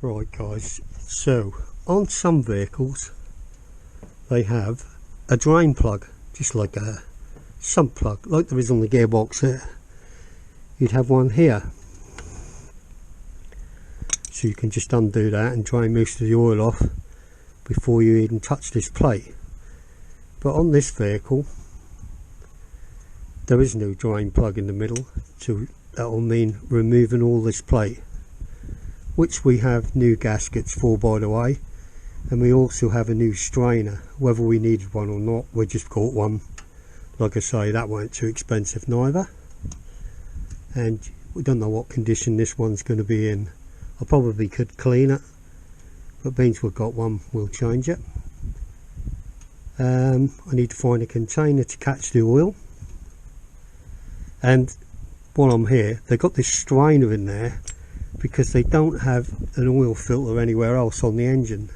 Right guys, so on some vehicles they have a drain plug, just like a sump plug, like there is on the gearbox here. You'd have one here, so you can just undo that and drain most of the oil off before you even touch this plate. But on this vehicle there is no drain plug in the middle, so that will mean removing all this plate, which we have new gaskets for, by the way, and we also have a new strainer. Whether we needed one or not, we just got one. Like I say, that weren't too expensive neither, and we don't know what condition this one's going to be in. I probably could clean it, but means we've got one, we'll change it. I need to find a container to catch the oil, and while I'm here, they've got this strainer in there because they don't have an oil filter anywhere else on the engine.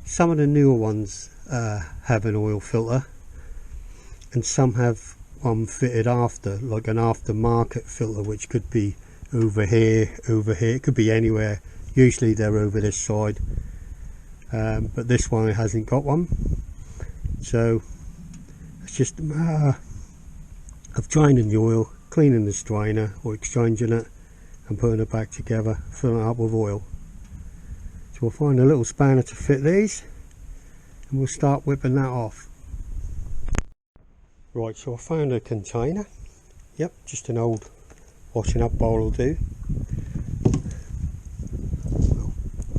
Some of the newer ones have an oil filter, and some have one fitted after, like an aftermarket filter, which could be over here, it could be anywhere. Usually they're over this side, but this one hasn't got one, so it's just a matter of draining the oil, cleaning the strainer or exchanging it, and putting it back together, filling it up with oil. So we'll find a little spanner to fit these and we'll start whipping that off. Right, so I found a container. Yep, just an old washing up bowl will do. We'll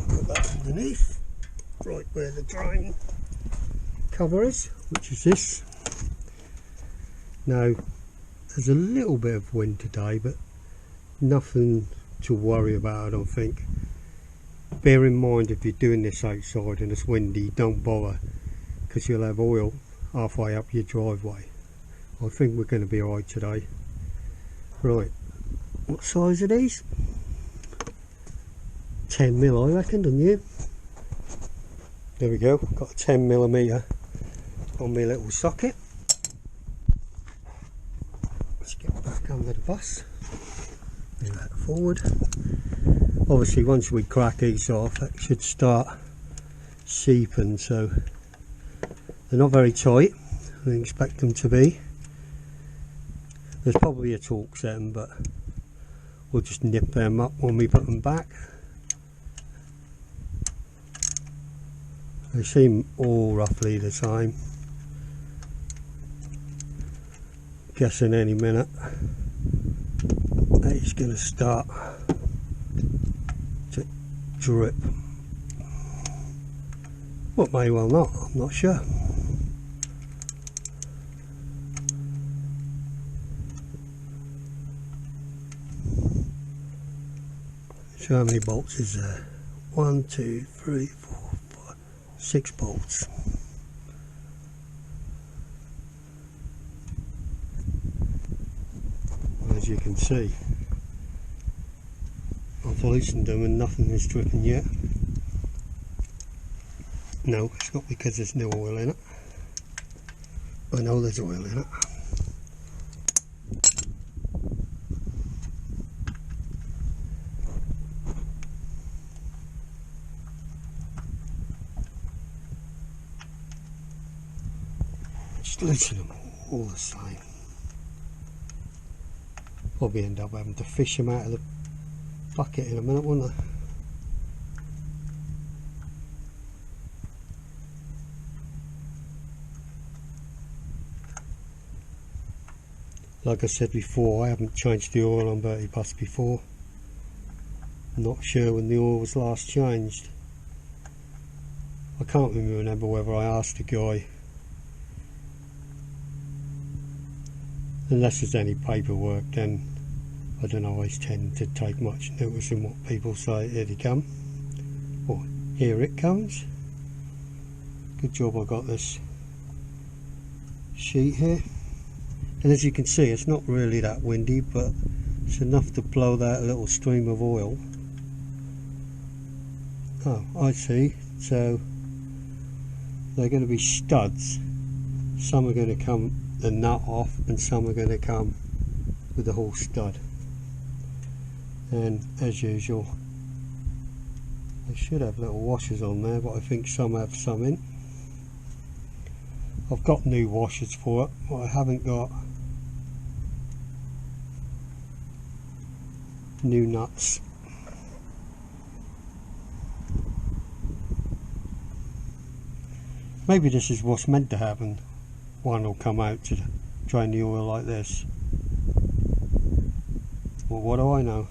put that underneath, right where the drain cover is, which is this. Now there's a little bit of wind today, but nothing to worry about, I don't think. Bear in mind, if you're doing this outside and it's windy, don't bother, because you'll have oil halfway up your driveway. I think we're going to be alright today. Right, what size are these? 10mm I reckon, don't you? There we go, got a 10mm on my little socket. Let's get back under the bus. Move that forward. Obviously once we crack these off, it should start seeping, so they're not very tight. I didn't expect them to be. There's probably a torque setting, but we'll just nip them up when we put them back. They seem all roughly the same. Guessing any minute it's going to start to drip. Well, may well not, I'm not sure. So how many bolts is there? 1, 2, 3, 4, 5, 6 bolts. As you can see, I've loosened them and nothing is dripping yet. No, it's not because there's no oil in it. I know there's oil in it. Just loosen them all the same. Probably end up having to fish them out of the bucket in a minute, won't I? Like I said before, I haven't changed the oil on Bertie Bus before. I'm not sure when the oil was last changed. I can't remember whether I asked the guy. Unless there's any paperwork, then I don't always tend to take much notice in what people say. Here they come. Oh, here it comes. Good job I got this sheet here. And as you can see, it's not really that windy, but it's enough to blow that little stream of oil. Oh, I see. So they're going to be studs. Some are going to come the nut off, and some are going to come with the whole stud. And as usual, They should have little washers on there, but I think some have some in. I've got new washers for it, but I haven't got new nuts. Maybe this is what's meant to happen. One will come out to drain the oil like this. Well, what do I know?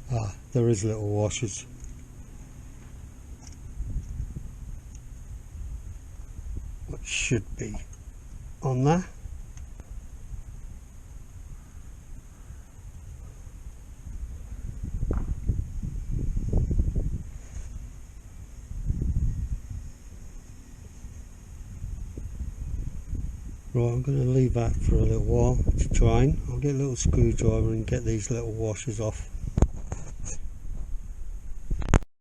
Ah, there is little washers. What should be on there. Right, I'm going to leave that for a little while to drain. I'll get a little screwdriver and get these little washers off.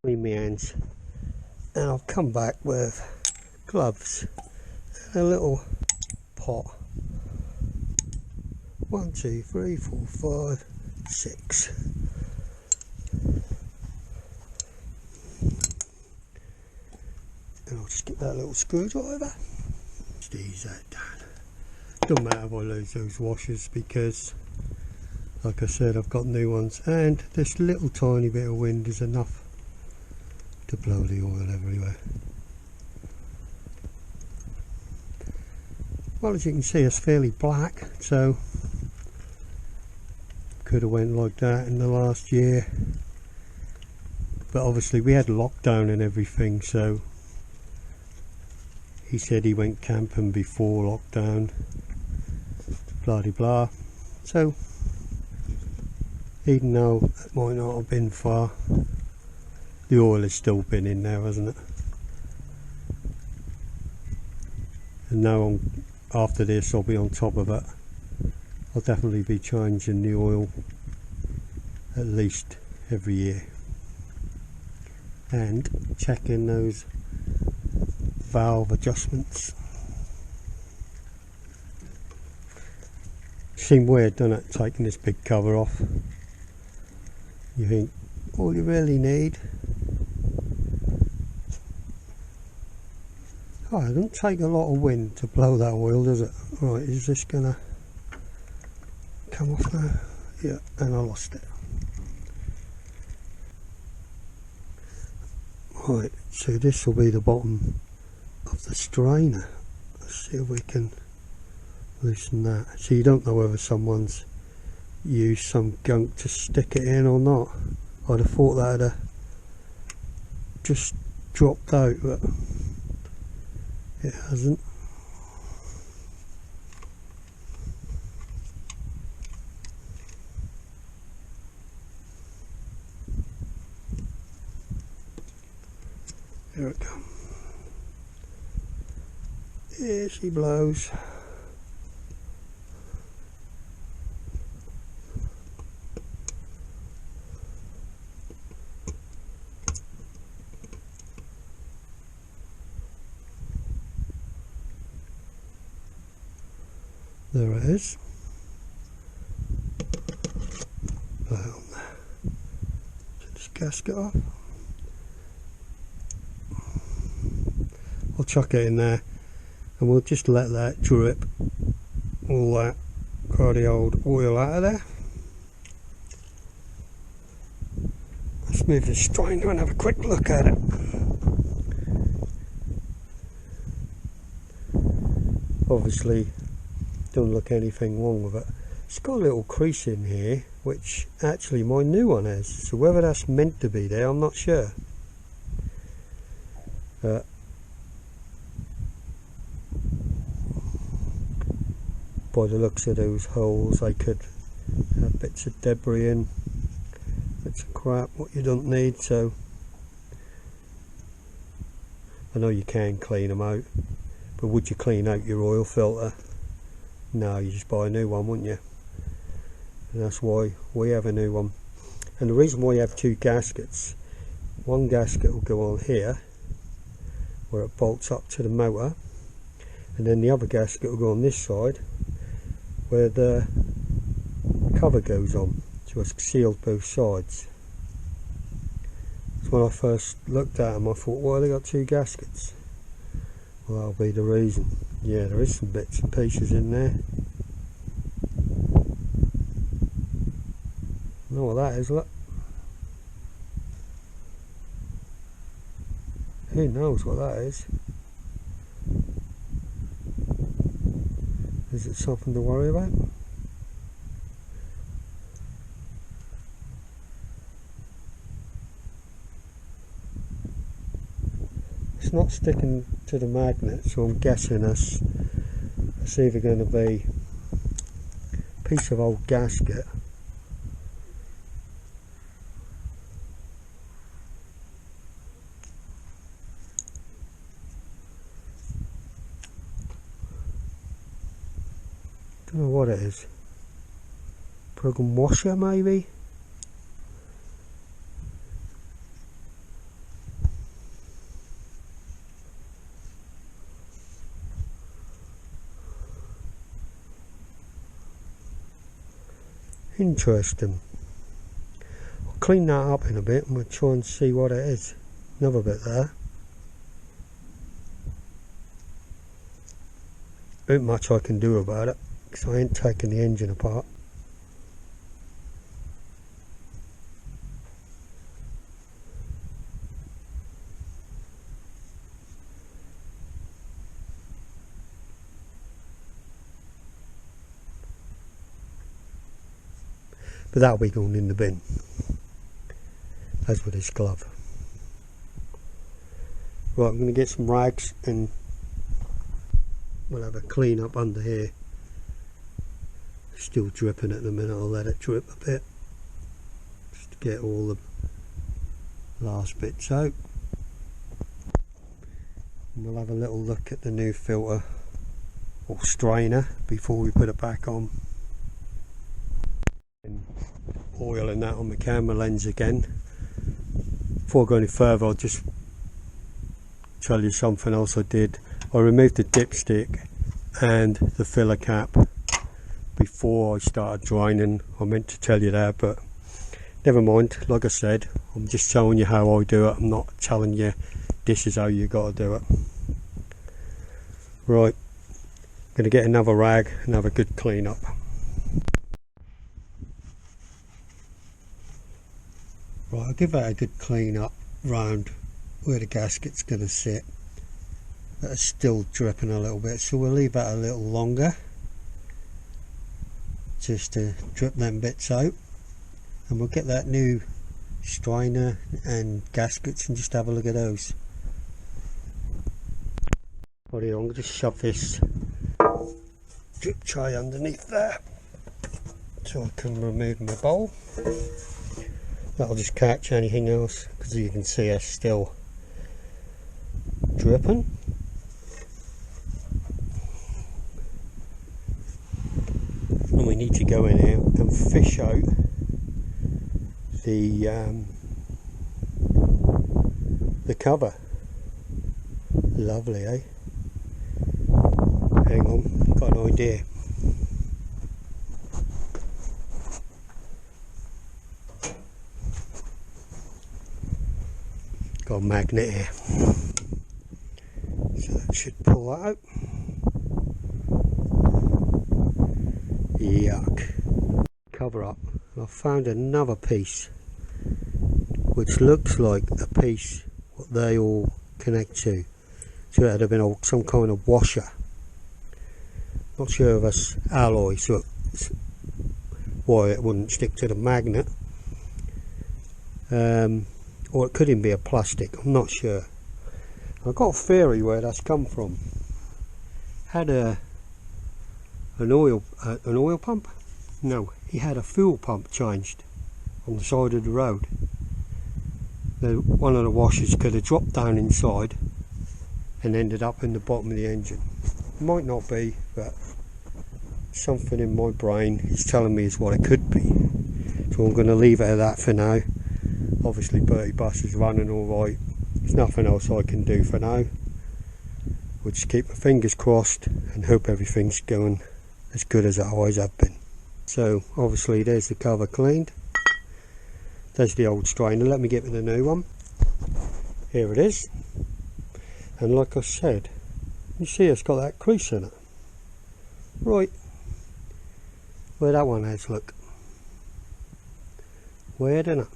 Clean my hands, and I'll come back with gloves and a little pot. 1, 2, 3, 4, 5, 6. And I'll just get that little screwdriver. Just ease that down. Doesn't matter if I lose those washers because, like I said, I've got new ones, and this little tiny bit of wind is enough to blow the oil everywhere. Well, as you can see, it's fairly black, so could have went like that in the last year, but obviously we had lockdown and everything, so he said he went camping before lockdown, blah de blah. So even though it might not have been far, the oil has still been in there, hasn't it? And now after this I'll be on top of it. I'll definitely be changing the oil at least every year and checking those valve adjustments. Seemed weird, doesn't it, taking this big cover off? You think all you really need. Oh, it doesn't take a lot of wind to blow that oil, does it? Right, is this gonna come off now? Yeah, and I lost it. Right, so this will be the bottom of the strainer. Let's see if we can loosen that. So you don't know whether someone's used some gunk to stick it in or not. I'd have thought that would have just dropped out, but it hasn't. Here it comes. Here she blows. There it is. Put it on there. Take this gasket off. I'll chuck it in there and we'll just let that drip all that cruddy old oil out of there. Let's move this strainer and have a quick look at it. Obviously don't look anything wrong with it. It's got a little crease in here, which actually my new one has, so whether that's meant to be there I'm not sure. By the looks of those holes they could have bits of debris in, bits of crap what you don't need, so I know you can clean them out, but would you clean out your oil filter? No, you just buy a new one, wouldn't you? And that's why we have a new one. And the reason why you have two gaskets, one gasket will go on here where it bolts up to the motor, and then the other gasket will go on this side where the cover goes on, so it's sealed both sides. So when I first looked at them I thought, why have they got two gaskets? Well, that'll be the reason. Yeah, there is some bits and pieces in there. You know what that is, look. Who knows what that is? Is it something to worry about? It's not sticking to the magnet, so I'm guessing it's either going to be a piece of old gasket don't know what it is. Broken washer maybe? Interesting. I'll clean that up in a bit and we'll try and see what it is. Another bit there. Ain't much I can do about it because I ain't taking the engine apart. But that'll be going in the bin, as with this glove. Right, I'm going to get some rags and we'll have a clean up under here. Still dripping at the minute, I'll let it drip a bit just to get all the last bits out. And we'll have a little look at the new filter or strainer before we put it back on. Oiling that on the camera lens again. Before I go any further, I'll just tell you something else I did. I removed the dipstick and the filler cap before I started draining. I meant to tell you that, but never mind. Like I said, I'm just showing you how I do it. I'm not telling you this is how you got to do it. Right, going to get another rag and have a good clean up. Right, I'll give that a good clean up round where the gasket's going to sit. That's still dripping a little bit, so we'll leave that a little longer just to drip them bits out, and we'll get that new strainer and gaskets and just have a look at those. Right, I'm going to just shove this drip tray underneath there so I can remove my bowl. That'll just catch anything else, because you can see it's still dripping. And we need to go in here and fish out the cover. Lovely, eh? Hang on, got an idea. Got a magnet here, so that should pull that out. Yuck. Cover up. I found another piece which looks like a piece what they all connect to, so it had been some kind of washer. Not sure if it's alloy, so it's why it wouldn't stick to the magnet. Or it could even be a plastic, I'm not sure. I've got a theory where that's come from. Had an oil pump? No, he had a fuel pump changed on the side of the road. One of the washers could have dropped down inside and ended up in the bottom of the engine. Might not be, but something in my brain is telling me is what it could be. So I'm going to leave it at that for now. Obviously Bertie Bus is running alright. There's nothing else I can do for now. we'll just keep my fingers crossed and hope everything's going as good as it always have been. So obviously there's the cover cleaned. There's the old strainer. Let me get me the new one. Here it is. And like I said, you see it's got that crease in it. Right. Where that one is, look. Weird, isn't it?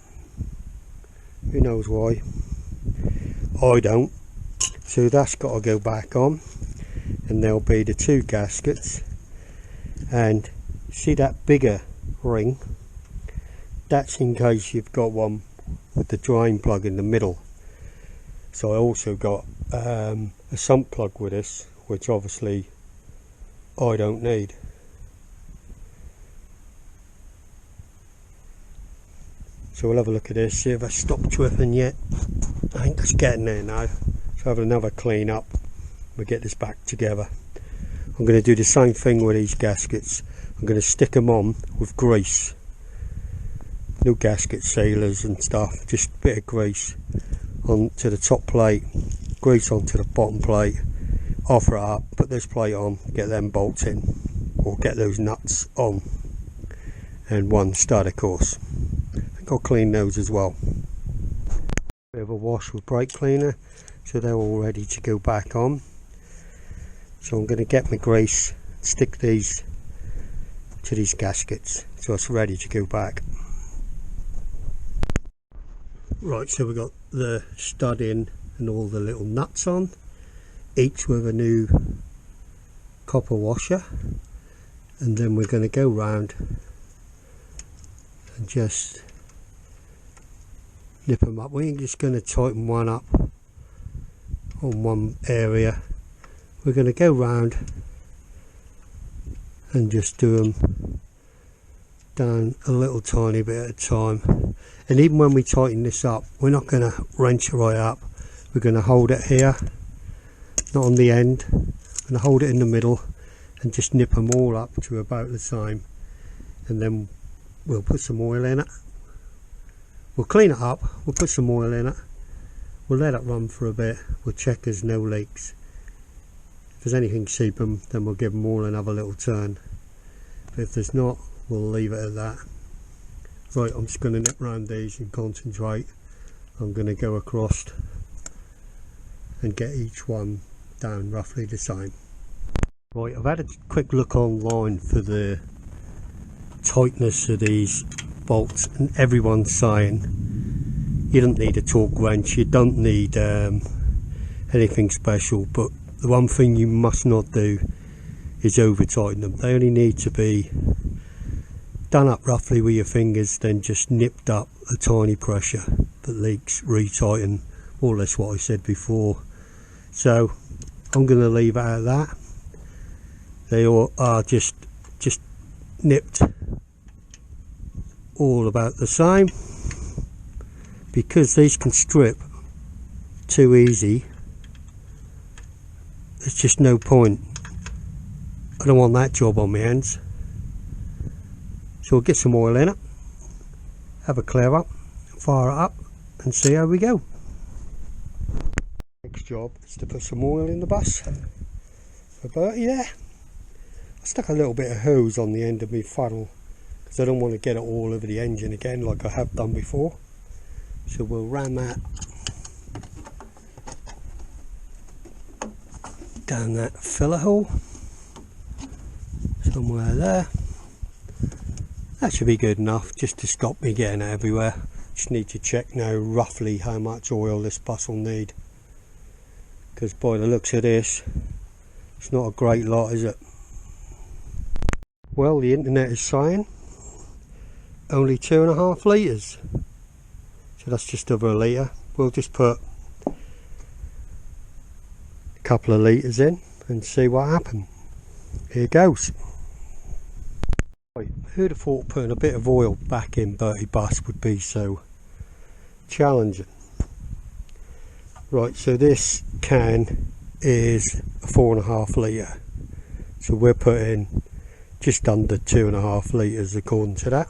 Who knows why? I don't. So that's got to go back on. And there'll be the two gaskets. And see that bigger ring? That's in case you've got one with the drain plug in the middle. So I also got a sump plug with this, which obviously I don't need. So we'll have a look at this, see if I stopped dripping yet. I think it's getting there now. So have another clean up. We'll get this back together. I'm going to do the same thing with these gaskets. I'm going to stick them on with grease. No gasket sealers and stuff, just a bit of grease onto the top plate, grease onto the bottom plate, offer it up, put this plate on, get them bolts in, or get those nuts on, and one stud of course. I think I'll clean those as well. Bit of a wash with brake cleaner, so they're all ready to go back on. So I'm going to get my grease, stick these to these gaskets, so it's ready to go back. Right, so we've got the stud in and all the little nuts on, each with a new copper washer, and then we're going to go round and just nip them up. We're just going to tighten one up on one area. We're going to go round and just do them down a little tiny bit at a time. And even when we tighten this up, we're not going to wrench it right up. We're going to hold it here, not on the end. We're going to hold it in the middle and just nip them all up to about the same. And then we'll put some oil in it. We'll clean it up, we'll put some oil in it. We'll let it run for a bit. We'll check there's no leaks. If there's anything seeping, then we'll give them all another little turn. But if there's not, we'll leave it at that. Right, I'm just going to nip round these and concentrate. I'm going to go across and get each one down roughly the same. Right, I've had a quick look online for the tightness of these bolts, and everyone's saying you don't need a torque wrench, you don't need anything special, but the one thing you must not do is over tighten them. They only need to be done up roughly with your fingers, then just nipped up a tiny pressure that leaks, retighten, more or less what I said before. So I'm going to leave it at that. They all are just nipped all about the same, because these can strip too easy. There's just no point. I don't want that job on my hands. So we'll get some oil in it, have a clear up, fire it up and see how we go. Next job is to put some oil in the bus for Bertie there. I stuck a little bit of hose on the end of my funnel because I don't want to get it all over the engine again like I have done before. So we'll ram that down that filler hole somewhere there. That should be good enough just to stop me getting it everywhere. Just need to check now roughly how much oil this bus will need, because by the looks of this, it's not a great lot, is it? Well, the internet is saying only 2.5 litres, so that's just over a litre. We'll just put a couple of litres in and see what happens. Here goes. Right, who'd have thought putting a bit of oil back in Bertie Bus would be so challenging. Right, so this can is a 4.5 litre, so we're putting just under 2.5 litres according to that.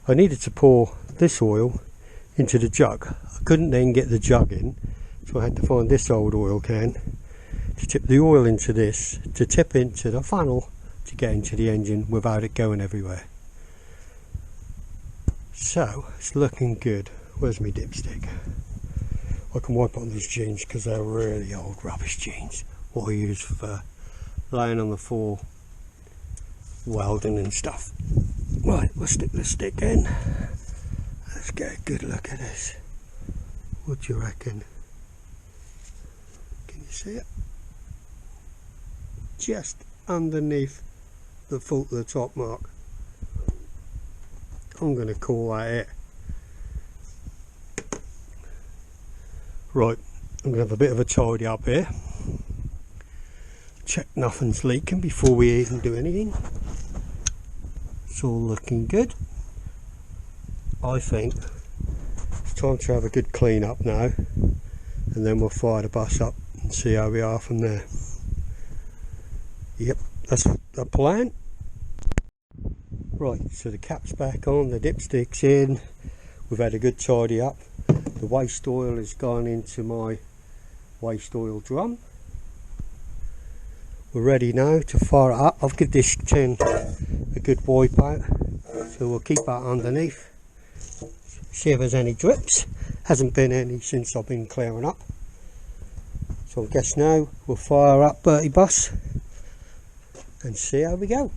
I needed to pour this oil into the jug. I couldn't then get the jug in, so I had to find this old oil can, to tip the oil into this, to tip into the funnel to get into the engine without it going everywhere. So it's looking good. Where's my dipstick? I can wipe on these jeans because they're really old rubbish jeans, what I use for laying on the floor welding and stuff. Right, we'll stick the stick in. Let's get a good look at this. What do you reckon? Can you see it? Just underneath the fault of the top mark. I'm going to call that it. Right, I'm going to have a bit of a tidy up here. Check nothing's leaking before we even do anything. It's all looking good. I think it's time to have a good clean up now, and then we'll fire the bus up and see how we are from there. Yep, that's the plan. Right, so the cap's back on, the dipstick's in, we've had a good tidy up. The waste oil has gone into my waste oil drum. We're ready now to fire it up. I'll give this tin a good wipe out, so we'll keep that underneath. See if there's any drips. Hasn't been any since I've been clearing up. So I guess now we'll fire up Bertie Bus and see how we go.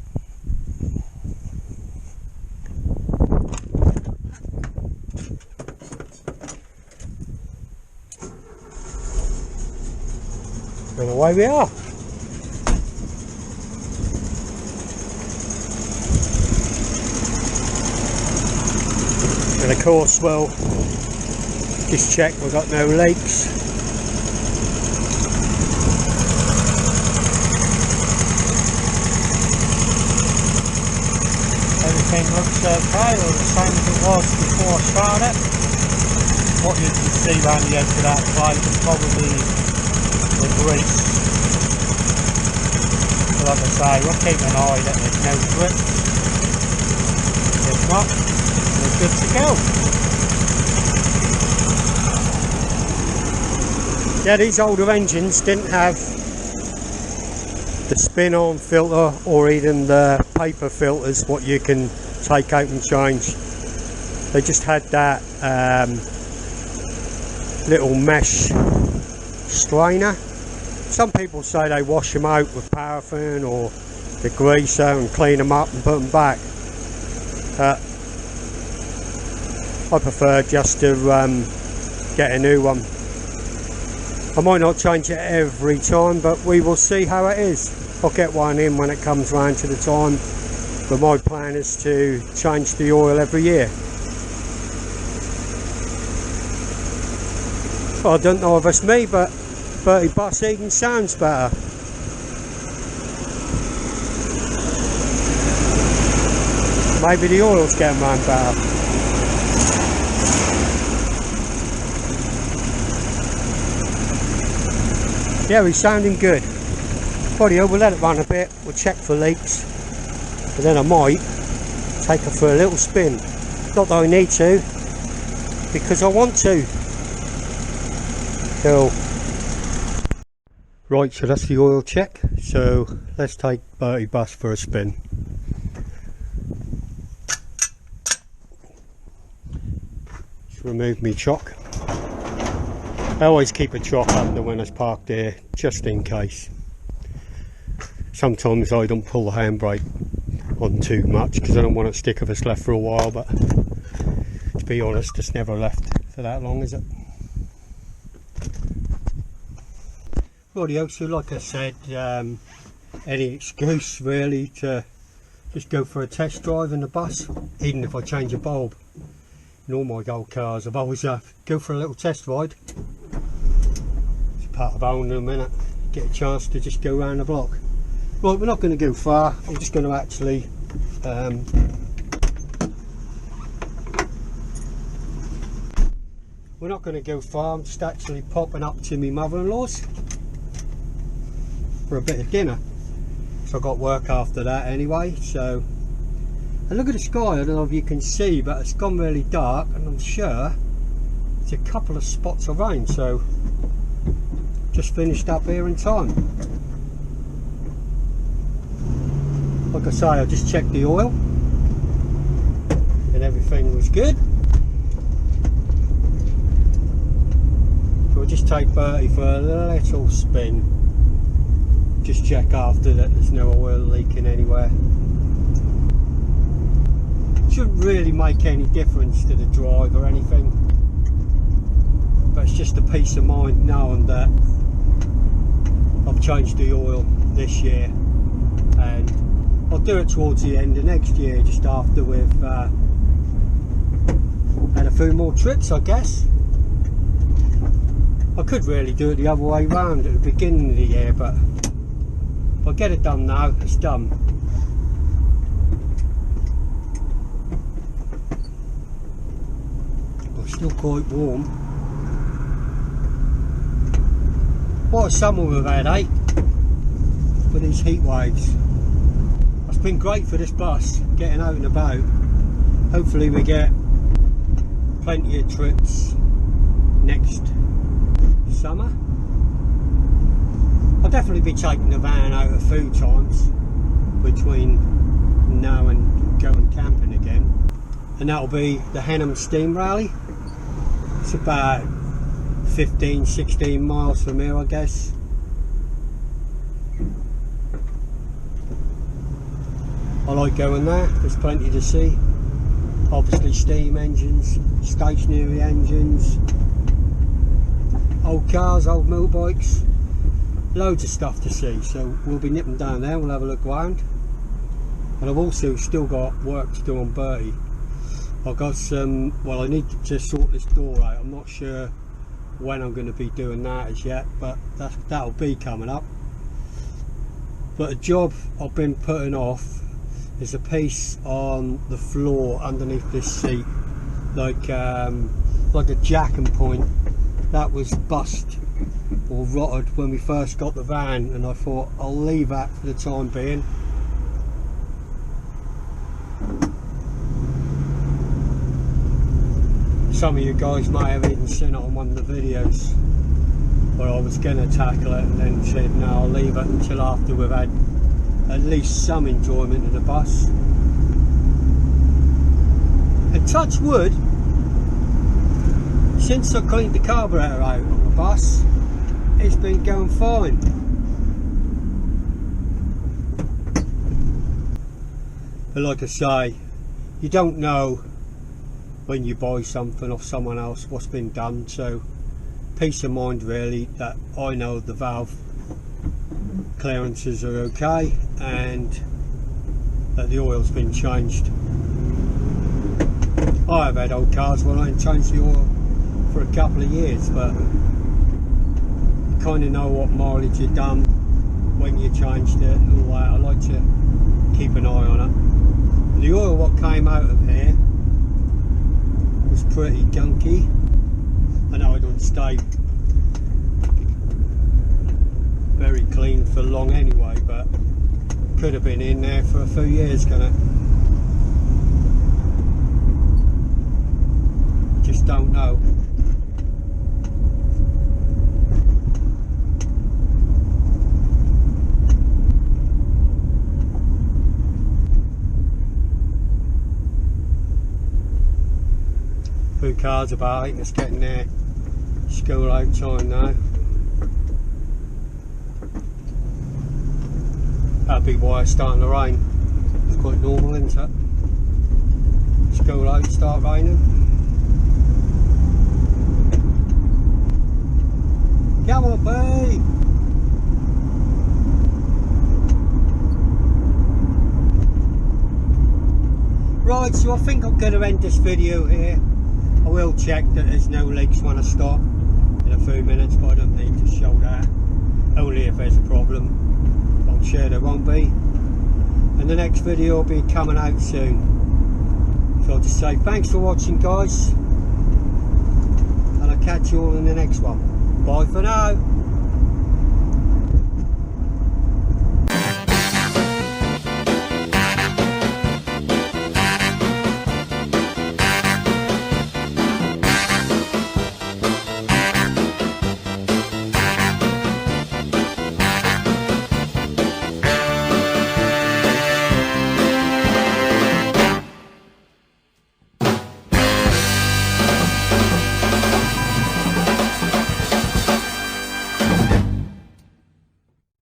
And away we are. And of course, well, just check we've got no leaks. Everything looks okay, or the same as it was before I started. What you can see around the edge of that plate is probably the grease. So like I say, we'll keep an eye that there's no drips. If not, we're good to go. Yeah, these older engines didn't have the spin-on filter or even the paper filters what you can take out and change. They just had that little mesh strainer. Some people say they wash them out with paraffin or the greaser and clean them up and put them back. I prefer just to get a new one. I might not change it every time, but we will see how it is. I'll get one in when it comes round to the time, but my plan is to change the oil every year. I don't know if it's me, but Bertie Bus even sounds better. Maybe the oil's getting round better. Yeah, he's sounding good. Rightio, we'll let it run a bit, we'll check for leaks, and then I might take her for a little spin. Not that I need to, because I want to. Cool. Right, so that's the oil check, so let's take Bertie Bus for a spin. Just remove me chock. I always keep a chock under when it's parked here, just in case. Sometimes I don't pull the handbrake on too much because I don't want it to stick if it's left for a while, but to be honest, it's never left for that long, is it? Rightio, so like I said, any excuse really to just go for a test drive in the bus, even if I change a bulb. In all my old cars I've always go for a little test ride. It's part of owning them, innit? Get a chance to just go around the block. Right, we're not going to go far, I'm just going to actually we're not going to go far, I'm just actually popping up to my mother-in-law's for a bit of dinner, so I've got work after that anyway. So, and look at the sky, I don't know if you can see, but it's gone really dark, and I'm sure it's a couple of spots of rain, so just finished up here in time. Like I say, I just checked the oil and everything was good. So we'll just take Bertie for a little spin, just check after that there's no oil leaking anywhere. Shouldn't really make any difference to the drive or anything, but it's just a peace of mind knowing that I've changed the oil this year, and I'll do it towards the end of next year, just after we've had a few more trips, I guess. I could really do it the other way round at the beginning of the year, but if I get it done now, it's done. But still quite warm. What a summer we've had, eh? With these heat waves. It's been great for this bus, getting out and about. Hopefully we get plenty of trips next summer. I'll definitely be taking the van out a few times between now and going camping again, and that'll be the Henham Steam Rally. It's about 15-16 miles from here, I guess. I like going there, there's plenty to see. Obviously steam engines, stationary engines, old cars, old motorbikes, loads of stuff to see. So we'll be nipping down there, we'll have a look around. And I've also still got work to do on Bertie. I've got some, well, I need to sort this door out. I'm not sure when I'm going to be doing that as yet, but that'll be coming up. But a job I've been putting off is a piece on the floor underneath this seat, like a jacking point that was bust or rotted when we first got the van, and I thought I'll leave that for the time being. Some of you guys may have even seen it on one of the videos where I was going to tackle it and then said no, I'll leave it until after we've had at least some enjoyment of the bus. And touch wood, since I cleaned the carburetor out on the bus, it's been going fine. But like I say, you don't know when you buy something off someone else what's been done, so peace of mind really that I know the valve clearances are okay and that the oil's been changed. I have had old cars where I haven't changed the oil for a couple of years, but you kind of know what mileage you've done when you changed it and all that. I like to keep an eye on it. The oil what came out of here was pretty gunky. I know it doesn't stay very clean for long anyway, but could have been in there for a few years, can it? Just don't know. Few cars about, it's getting there. School out time now. That'd be why it's starting to rain. It's quite normal, isn't it? School out, start raining. Come on, babe! Right, so I think I'm going to end this video here. I will check that there's no leaks when I stop in a few minutes, but I don't need to show that. Only if there's a problem. But I'm sure there won't be. And the next video will be coming out soon. So I'll just say thanks for watching, guys. And I'll catch you all in the next one. Bye for now.